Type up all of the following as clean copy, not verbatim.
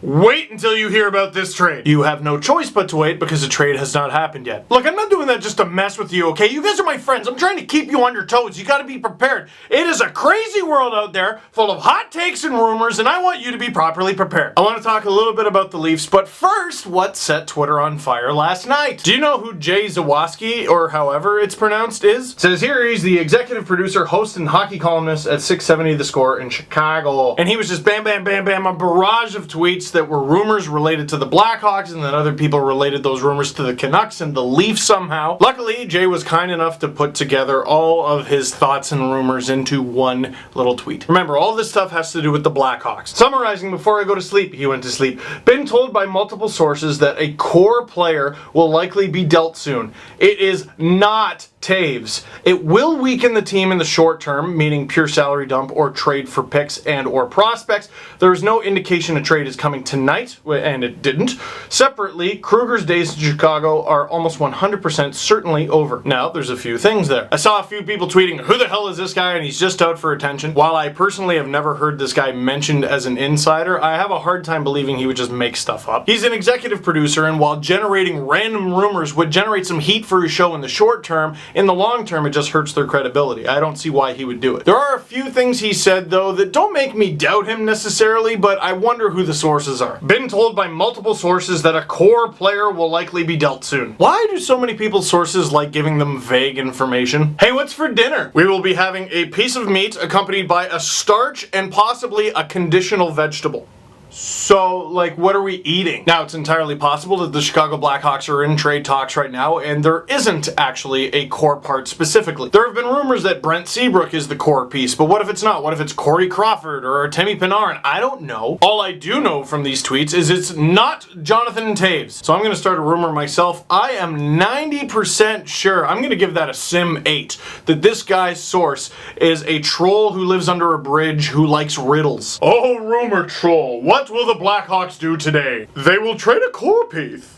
Wait until you hear about this trade. You have no choice but to wait because the trade has not happened yet. Look, I'm not doing that just to mess with you, okay? You guys are my friends. I'm trying to keep you on your toes. You gotta be prepared. It is a crazy world out there full of hot takes and rumors, and I want you to be properly prepared. I want to talk a little bit about the Leafs, but first, what set Twitter on fire last night? Do you know who Jay Zawaski, or however it's pronounced, is? It says here he's the executive producer, host, and hockey columnist at 670 The Score in Chicago. And he was just bam, bam, bam, bam, a barrage of tweets that were rumors related to the Blackhawks, and then other people related those rumors to the Canucks and the Leafs somehow. Luckily, Jay was kind enough to put together all of his thoughts and rumors into one little tweet. Remember, all this stuff has to do with the Blackhawks. Summarizing, before I go to sleep, he went to sleep. Been told by multiple sources that a core player will likely be dealt soon. It is not Taves. It will weaken the team in the short term, meaning pure salary dump or trade for picks and or prospects. There is no indication a trade is coming tonight, and it didn't. Separately, Kruger's days in Chicago are almost 100% certainly over. Now, there's a few things there. I saw a few people tweeting, who the hell is this guy, and he's just out for attention. While I personally have never heard this guy mentioned as an insider, I have a hard time believing he would just make stuff up. He's an executive producer, and while generating random rumors would generate some heat for his show in the short term, in the long term, it just hurts their credibility. I don't see why he would do it. There are a few things he said, though, that don't make me doubt him necessarily, but I wonder who the sources are. Been told by multiple sources that a core player will likely be dealt soon. Why do so many people's sources like giving them vague information? Hey, what's for dinner? We will be having a piece of meat accompanied by a starch and possibly a conditional vegetable. So, like, what are we eating? Now, it's entirely possible that the Chicago Blackhawks are in trade talks right now, and there isn't actually a core part specifically. There have been rumors that Brent Seabrook is the core piece, but what if it's not? What if it's Corey Crawford or Temi Panarin? I don't know. All I do know from these tweets is it's not Jonathan Taves. So I'm going to start a rumor myself. I am 90% sure, I'm going to give that a Sim 8, that this guy's source is a troll who lives under a bridge who likes riddles. Oh, rumor troll, what will the Blackhawks do today? They will trade a core piece.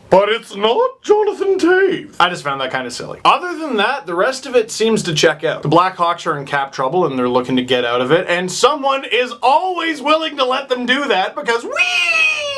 But it's not Jonathan Taves. I just found that kind of silly. Other than that, the rest of it seems to check out. The Blackhawks are in cap trouble and they're looking to get out of it, and someone is always willing to let them do that because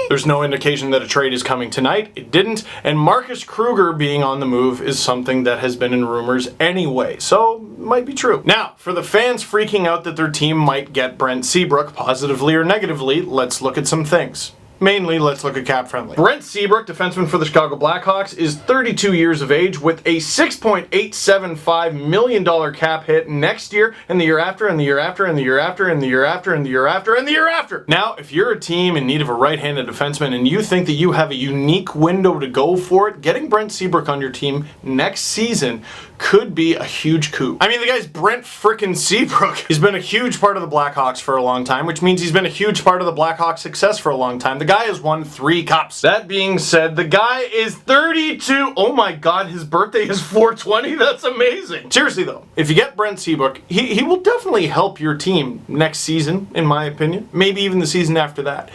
there's no indication that a trade is coming tonight. It didn't, and Marcus Kruger being on the move is something that has been in rumors anyway, so might be true. Now, for the fans freaking out that their team might get Brent Seabrook, positively or negatively, let's look at some things. Mainly, let's look at cap friendly. Brent Seabrook, defenseman for the Chicago Blackhawks, is 32 years of age with a $6.875 million cap hit next year and the year after and the year after and the year after and the year after and the year after and the year after. Now, if you're a team in need of a right-handed defenseman and you think that you have a unique window to go for it, getting Brent Seabrook on your team next season could be a huge coup. I mean, the guy's Brent frickin' Seabrook. He's been a huge part of the Blackhawks for a long time, which means he's been a huge part of the Blackhawks' success for a long time. The guy has won 3 cups. That being said, the guy is 32. Oh my god, his birthday is 420? That's amazing. Seriously though, if you get Brent Seabrook, he will definitely help your team next season, in my opinion. Maybe even the season after that.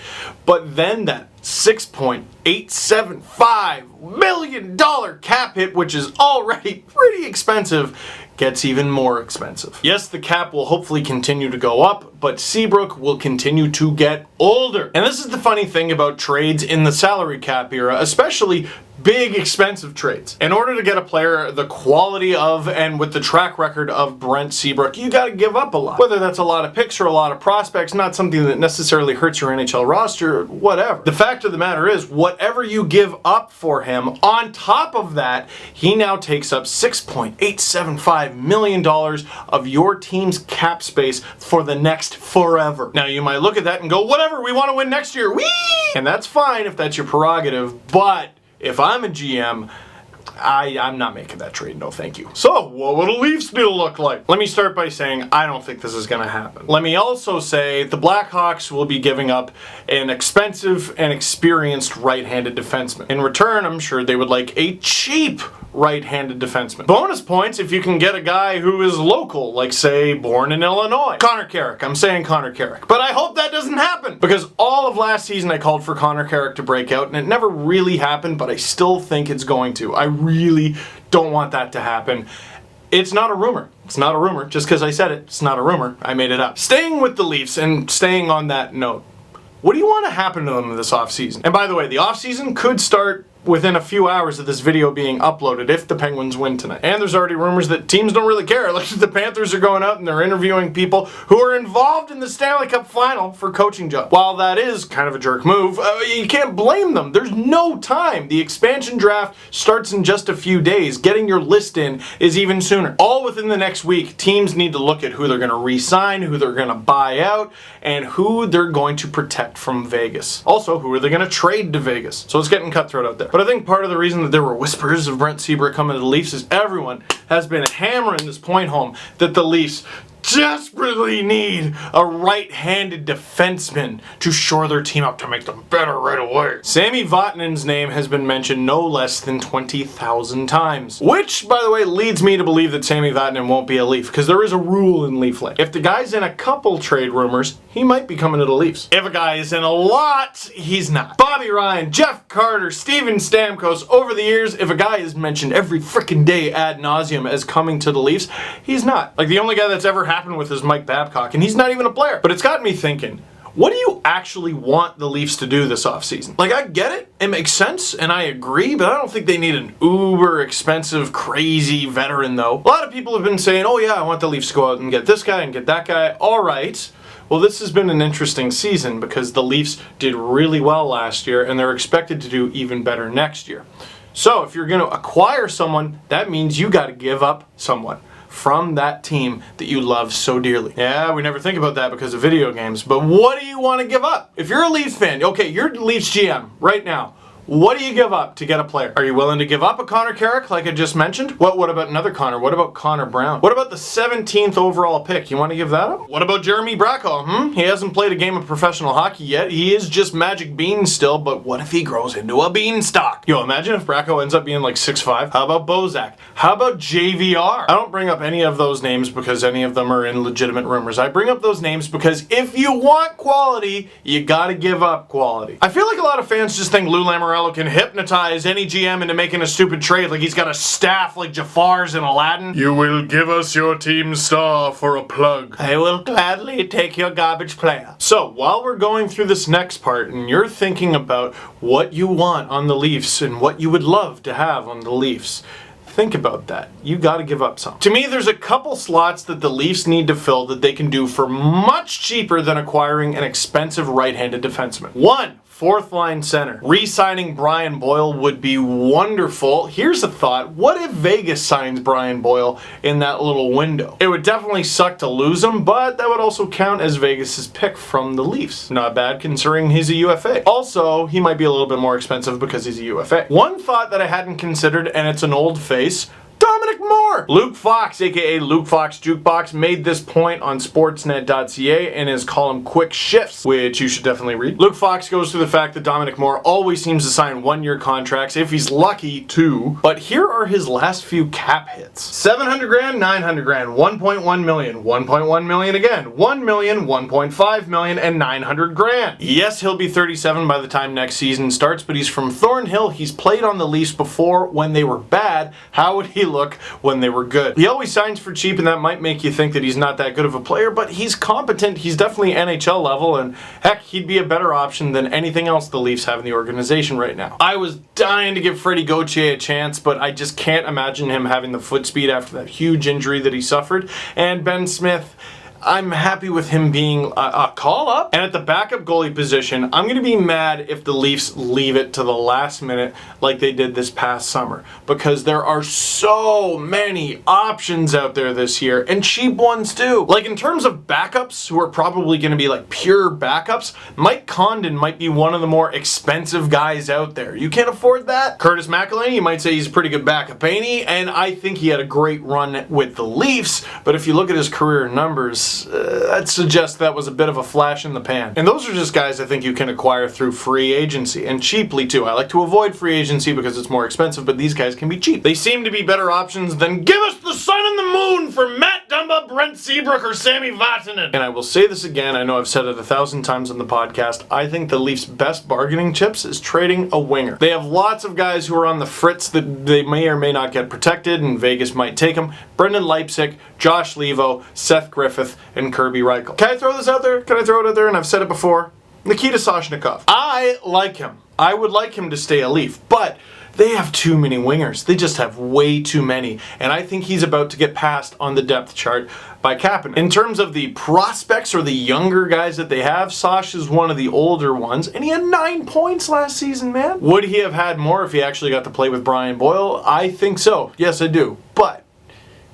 But then that $6.875 million cap hit, which is already pretty expensive, gets even more expensive. Yes, the cap will hopefully continue to go up, but Seabrook will continue to get older. And this is the funny thing about trades in the salary cap era, especially big expensive trades. In order to get a player the quality of and with the track record of Brent Seabrook, you gotta give up a lot. Whether that's a lot of picks or a lot of prospects, not something that necessarily hurts your NHL roster, whatever. The fact of the matter is, whatever you give up for him, on top of that, he now takes up $6.875 million of your team's cap space for the next forever. Now you might look at that and go, whatever, we want to win next year, whee! And that's fine if that's your prerogative, but if I'm a GM, I'm not making that trade, no thank you. So, what would a Leafs deal look like? Let me start by saying I don't think this is going to happen. Let me also say the Blackhawks will be giving up an expensive and experienced right-handed defenseman. In return, I'm sure they would like a cheap right-handed defenseman. Bonus points if you can get a guy who is local, like say born in Illinois. Connor Carrick. I'm saying Connor Carrick. But I hope that doesn't happen because all of last season I called for Connor Carrick to break out and it never really happened, but I still think it's going to. I really don't want that to happen. It's not a rumor. It's not a rumor. Just because I said it, it's not a rumor. I made it up. Staying with the Leafs and staying on that note, What do you want to happen to them this offseason? And by the way, the offseason could start within a few hours of this video being uploaded if the Penguins win tonight. And there's already rumors that teams don't really care. Like the Panthers are going out and they're interviewing people who are involved in the Stanley Cup final for coaching jobs. While that is kind of a jerk move, you can't blame them. There's no time. The expansion draft starts in just a few days. Getting your list in is even sooner. All within the next week, teams need to look at who they're going to re-sign, who they're going to buy out, and who they're going to protect from Vegas. Also, who are they going to trade to Vegas? So it's getting cutthroat out there. But I think part of the reason that there were whispers of Brent Seabrook coming to the Leafs is everyone has been hammering this point home that the Leafs desperately need a right-handed defenseman to shore their team up to make them better right away. Sami Vatanen's name has been mentioned no less than 20,000 times. Which, by the way, leads me to believe that Sami Vatanen won't be a Leaf, because there is a rule in Leaf Land. If the guy's in a couple trade rumors, he might be coming to the Leafs. If a guy is in a lot, he's not. Bobby Ryan, Jeff Carter, Steven Stamkos, over the years, if a guy is mentioned every freaking day ad nauseum as coming to the Leafs, he's not. Like the only guy that's ever happened with is Mike Babcock, and he's not even a player. But it's got me thinking, what do you actually want the Leafs to do this offseason? Like, I get it. It makes sense, and I agree, but I don't think they need an uber expensive, crazy veteran, though. A lot of people have been saying, oh yeah, I want the Leafs to go out and get this guy and get that guy. All right. Well, this has been an interesting season because the Leafs did really well last year, and they're expected to do even better next year. So, if you're going to acquire someone, that means you got to give up someone from that team that you love so dearly. Yeah, we never think about that because of video games, but what do you want to give up? If you're a Leafs fan, okay, you're Leafs GM right now. What do you give up to get a player? Are you willing to give up a Connor Carrick like I just mentioned? What about another Connor? What about Connor Brown? What about the 17th overall pick? You want to give that up? What about Jeremy Bracco? He hasn't played a game of professional hockey yet. He is just Magic Bean still, but what if he grows into a beanstalk? Yo, imagine if Bracco ends up being like 6'5". How about Bozak? How about JVR? I don't bring up any of those names because any of them are in legitimate rumors. I bring up those names because if you want quality, you gotta give up quality. I feel like a lot of fans just think Lou Lamoriello can hypnotize any GM into making a stupid trade, like he's got a staff like Jafar's in Aladdin. You will give us your team star for a plug. I will gladly take your garbage player. So, while we're going through this next part and you're thinking about what you want on the Leafs and what you would love to have on the Leafs, think about that. You gotta give up some. To me, there's a couple slots that the Leafs need to fill that they can do for much cheaper than acquiring an expensive right-handed defenseman. One, fourth line center. Re-signing Brian Boyle would be wonderful. Here's a thought. What if Vegas signs Brian Boyle in that little window? It would definitely suck to lose him, but that would also count as Vegas's pick from the Leafs. Not bad considering he's a UFA. Also, he might be a little bit more expensive because he's a UFA. One thought that I hadn't considered, and it's an old face, Dominic Moore! Luke Fox, aka Luke Fox Jukebox, made this point on sportsnet.ca in his column Quick Shifts, which you should definitely read. Luke Fox goes through the fact that Dominic Moore always seems to sign one-year contracts, if he's lucky, 2. But here are his last few cap hits. 700 grand, 900 grand, 1.1 million, 1.1 million again, 1 million, 1.5 million, and 900 grand. Yes, he'll be 37 by the time next season starts, but he's from Thornhill. He's played on the Leafs before when they were bad. How would he look when they were good? He always signs for cheap, and that might make you think that he's not that good of a player, but he's competent. He's definitely NHL level, and heck, he'd be a better option than anything else the Leafs have in the organization right now. I was dying to give Freddie Gauthier a chance, but I just can't imagine him having the foot speed after that huge injury that he suffered. And Ben Smith, I'm happy with him being a call-up. And at the backup goalie position, I'm going to be mad if the Leafs leave it to the last minute like they did this past summer, because there are so many options out there this year, and cheap ones too. Like in terms of backups, who are probably going to be like pure backups, Mike Condon might be one of the more expensive guys out there. You can't afford that. Curtis McElhinney, you might say he's a pretty good backup, ain't he? And I think he had a great run with the Leafs, but if you look at his career numbers, that suggests that was a bit of a flash in the pan. And those are just guys I think you can acquire through free agency, and cheaply too. I like to avoid free agency because it's more expensive, but these guys can be cheap. They seem to be better options than give us the sun and the moon for Matt Dumba, Brent Seabrook, or Sami Vatanen. And I will say this again, I know I've said it 1,000 times on the podcast, I think the Leafs' best bargaining chips is trading a winger. They have lots of guys who are on the fritz that they may or may not get protected, and Vegas might take them. Brendan Leipsic, Josh Levo, Seth Griffith, and Kirby Reichel. Can I throw this out there? Can I throw it out there? And I've said it before. Nikita Soshnikov. I like him. I would like him to stay a Leaf, but they have too many wingers. They just have way too many. And I think he's about to get passed on the depth chart by Kapanen. In terms of the prospects or the younger guys that they have, Sosh is one of the older ones, and he had 9 points last season, man. Would he have had more if he actually got to play with Brian Boyle? I think so. Yes, I do. But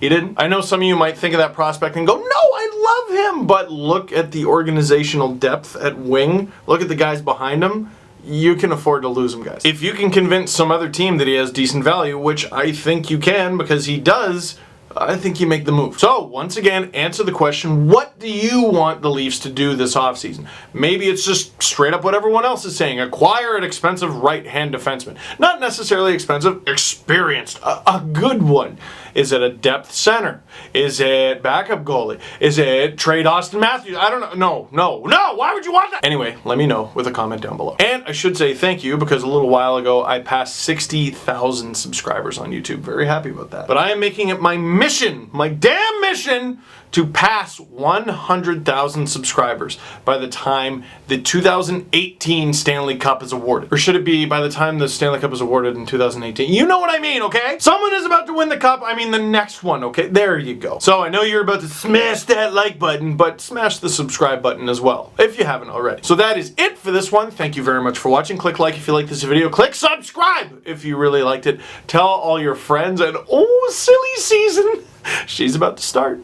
he didn't. I know some of you might think of that prospect and go, no, I love him. But look at the organizational depth at wing. Look at the guys behind him. You can afford to lose him, guys. If you can convince some other team that he has decent value, which I think you can because he does, I think you make the move. So, once again, answer the question, what do you want the Leafs to do this offseason? Maybe it's just straight up what everyone else is saying. Acquire an expensive right-hand defenseman. Not necessarily expensive, experienced. A good one. Is it a depth center? Is it backup goalie? Is it trade Austin Matthews? I don't know. No. Why would you want that? Anyway, let me know with a comment down below. And I should say thank you because a little while ago I passed 60,000 subscribers on YouTube. Very happy about that. But I am making it my mission, my damn mission, to pass 100,000 subscribers by the time the 2018 Stanley Cup is awarded. Or should it be by the time the Stanley Cup is awarded in 2018? You know what I mean, okay? Someone is about to win the cup. I mean the next one, okay? There you go. So I know you're about to smash that like button, but smash the subscribe button as well, if you haven't already. So that is it for this one. Thank you very much for watching. Click like if you like this video. Click subscribe if you really liked it. Tell all your friends, and oh, silly season, she's about to start.